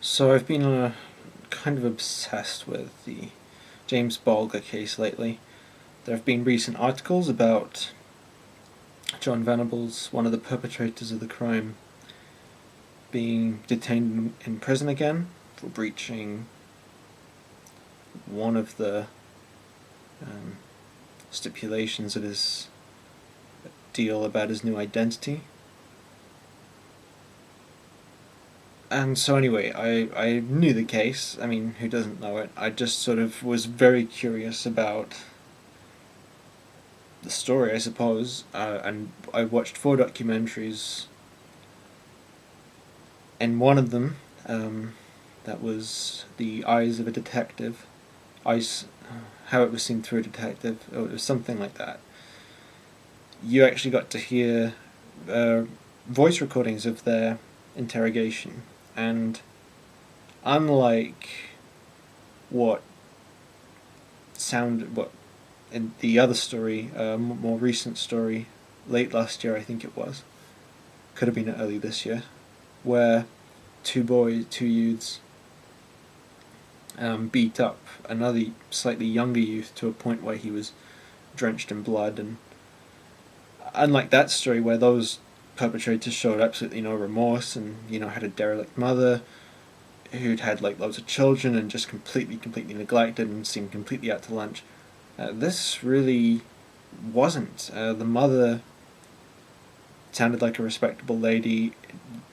So I've been kind of obsessed with the James Bulger case lately. There have been recent articles about John Venables, one of the perpetrators of the crime, being detained in prison again for breaching one of the um, stipulations of his deal about his new identity. And so anyway, I knew the case. I mean, who doesn't know it? I just sort of was very curious about the story, I suppose, and I watched 4 documentaries, and one of them, that was The Eyes of a Detective, Eyes, how it was seen through a detective, or it was something like that. You actually got to hear voice recordings of their interrogation, and unlike what what in the other story, more recent story, late last year I think it was, could have been early this year, where two youths, beat up another slightly younger youth to a point where he was drenched in blood. And unlike that story where those perpetrators showed absolutely no remorse and had a derelict mother who'd had like loads of children and just completely neglected and seemed completely out to lunch, this really wasn't. The mother sounded like a respectable lady.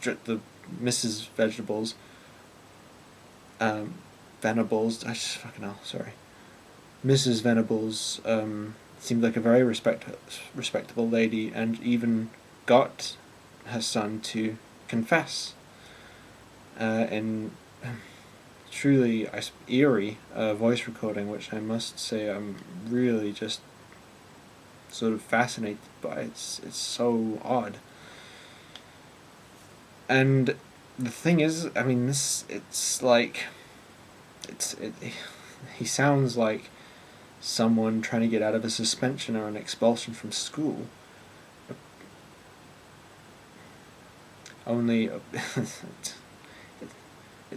The Mrs. Vegetables, um, Venables, I just fucking hell, sorry. Mrs. Venables seemed like a very respectable lady, and even got her son to confess in truly eerie voice recording, which I must say I'm really just sort of fascinated by. It's so odd. And the thing is, I mean, it's like he sounds like someone trying to get out of a suspension or an expulsion from school. Only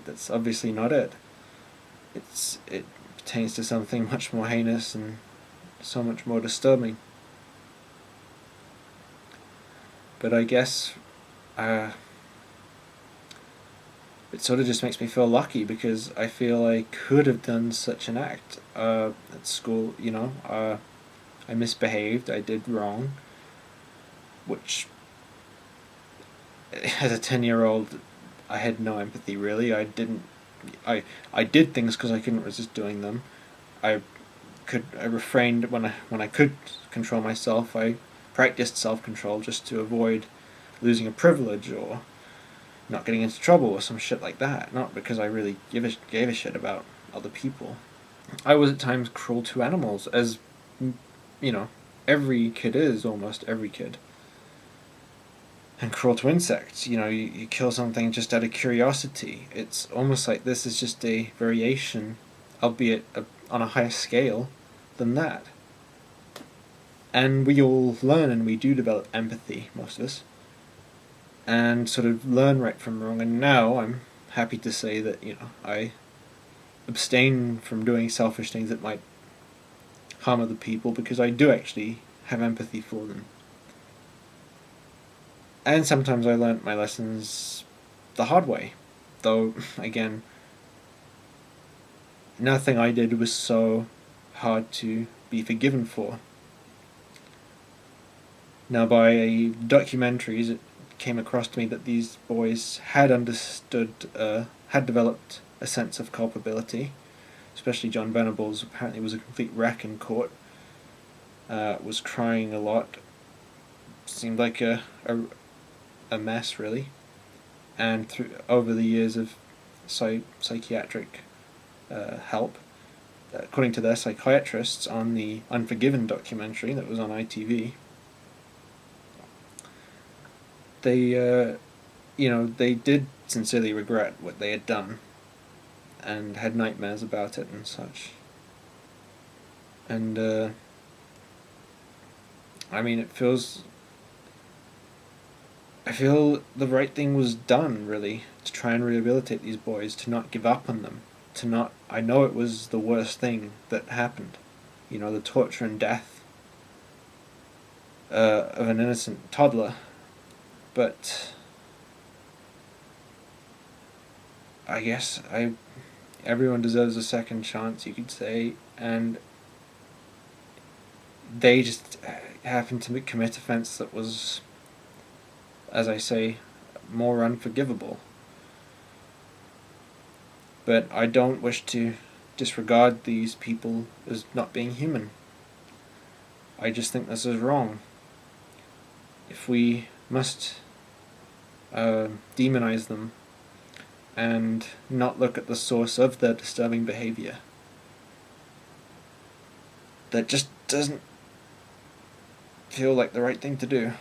that's obviously not it. It pertains to something much more heinous and so much more disturbing. But I guess uh, it sort of just makes me feel lucky, because I feel I could have done such an act at school. I misbehaved. I did wrong, which as a 10-year-old, I had no empathy really. I did things because I couldn't resist doing them. I refrained when I could control myself. I practiced self-control just to avoid losing a privilege or not getting into trouble or some shit like that. Not because I really gave a shit about other people. I was at times cruel to animals, as you know, every kid is, almost every kid. And cruel to insects. You kill something just out of curiosity. It's almost like this is just a variation, albeit on a higher scale than that. And we all learn, and we do develop empathy, most of us, and sort of learn right from wrong. And now I'm happy to say that I abstain from doing selfish things that might harm other people, because I do actually have empathy for them. And sometimes I learnt my lessons the hard way, though again, nothing I did was so hard to be forgiven for. Now, by documentaries, it came across to me that these boys had had developed a sense of culpability. Especially John Venables apparently was a complete wreck in court. Was crying a lot. Seemed like a mess, really. And over the years of psychiatric help, according to their psychiatrists on the Unforgiven documentary that was on ITV, they did sincerely regret what they had done and had nightmares about it and such. And I mean, it feels I feel the right thing was done, really, to try and rehabilitate these boys, to not give up on them, to not. I know it was the worst thing that happened, the torture and death of an innocent toddler, but I guess everyone deserves a second chance, you could say, and they just happened to commit offence that was, as I say, more unforgivable. But I don't wish to disregard these people as not being human. I just think this is wrong. If we must demonize them and not look at the source of their disturbing behavior, that just doesn't feel like the right thing to do.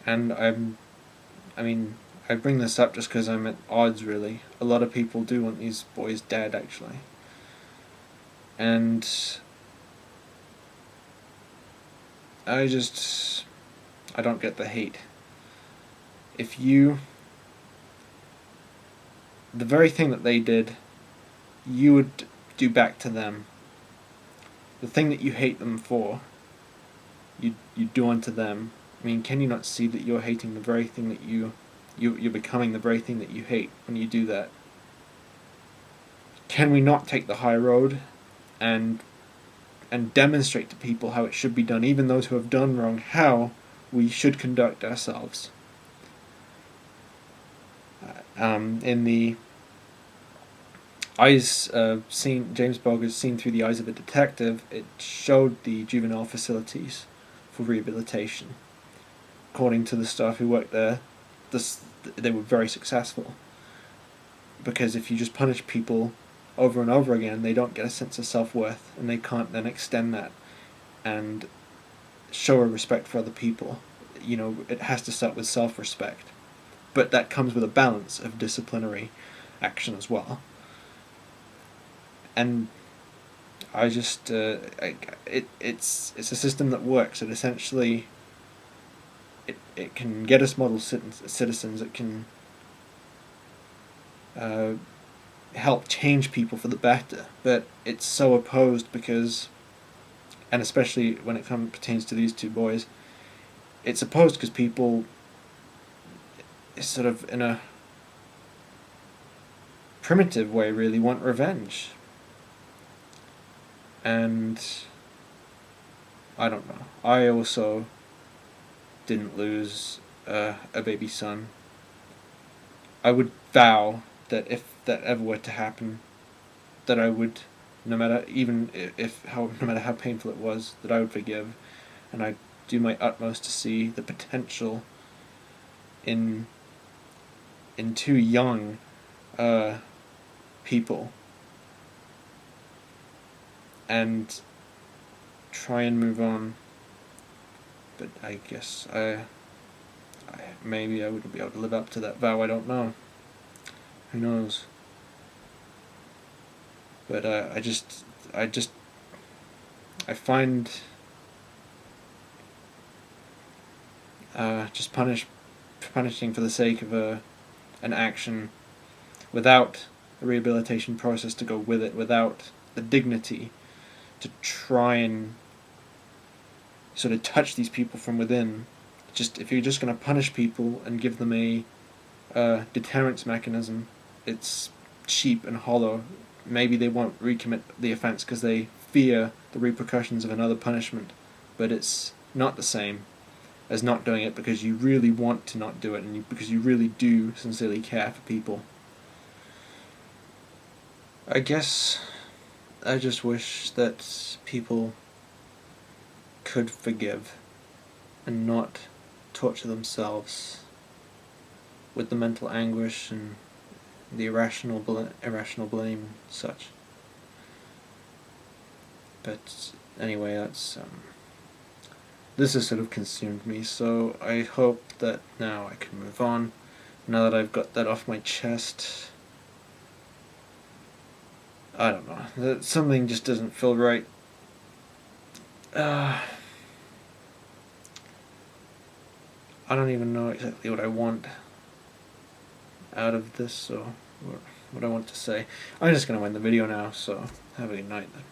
And I bring this up just because I'm at odds, really. A lot of people do want these boys dead, actually. And I don't get the hate. The very thing that they did, you would do back to them. The thing that you hate them for, you do unto them. I mean, can you not see that you're hating the very thing that you're becoming the very thing that you hate when you do that? Can we not take the high road and demonstrate to people how it should be done, even those who have done wrong, how we should conduct ourselves? In the eyes seen, James Bogger's Seen Through the Eyes of a Detective, it showed the juvenile facilities for rehabilitation. According to the staff who worked there, they were very successful, because if you just punish people over and over again, they don't get a sense of self-worth, and they can't then extend that and show a respect for other people. It has to start with self-respect, but that comes with a balance of disciplinary action as well. And I just it's a system that works. It essentially it can get us model citizens. It can help change people for the better, but it's so opposed because, and especially when it pertains to these two boys, it's opposed because people sort of in a primitive way really want revenge. And I don't know. I also didn't lose a baby son. I would vow that if that ever were to happen, that I would, no matter how painful it was, that I would forgive, and I'd do my utmost to see the potential in two young people, and try and move on. But I guess maybe I wouldn't be able to live up to that vow. I don't know. Who knows? But I find just punishing for the sake of an action, without a rehabilitation process to go with it, without the dignity to try and sort of touch these people from within. Just if you're just going to punish people and give them a deterrence mechanism, it's cheap and hollow. Maybe they won't recommit the offence because they fear the repercussions of another punishment, but it's not the same as not doing it because you really want to not do it, and because you really do sincerely care for people. I guess I just wish that people could forgive and not torture themselves with the mental anguish and the irrational blame and such. But anyway, this has sort of consumed me, so I hope that now I can move on, now that I've got that off my chest. I don't know, something just doesn't feel right. I don't even know exactly what I want out of this, so what I want to say. I'm just gonna end the video now, so have a good night then.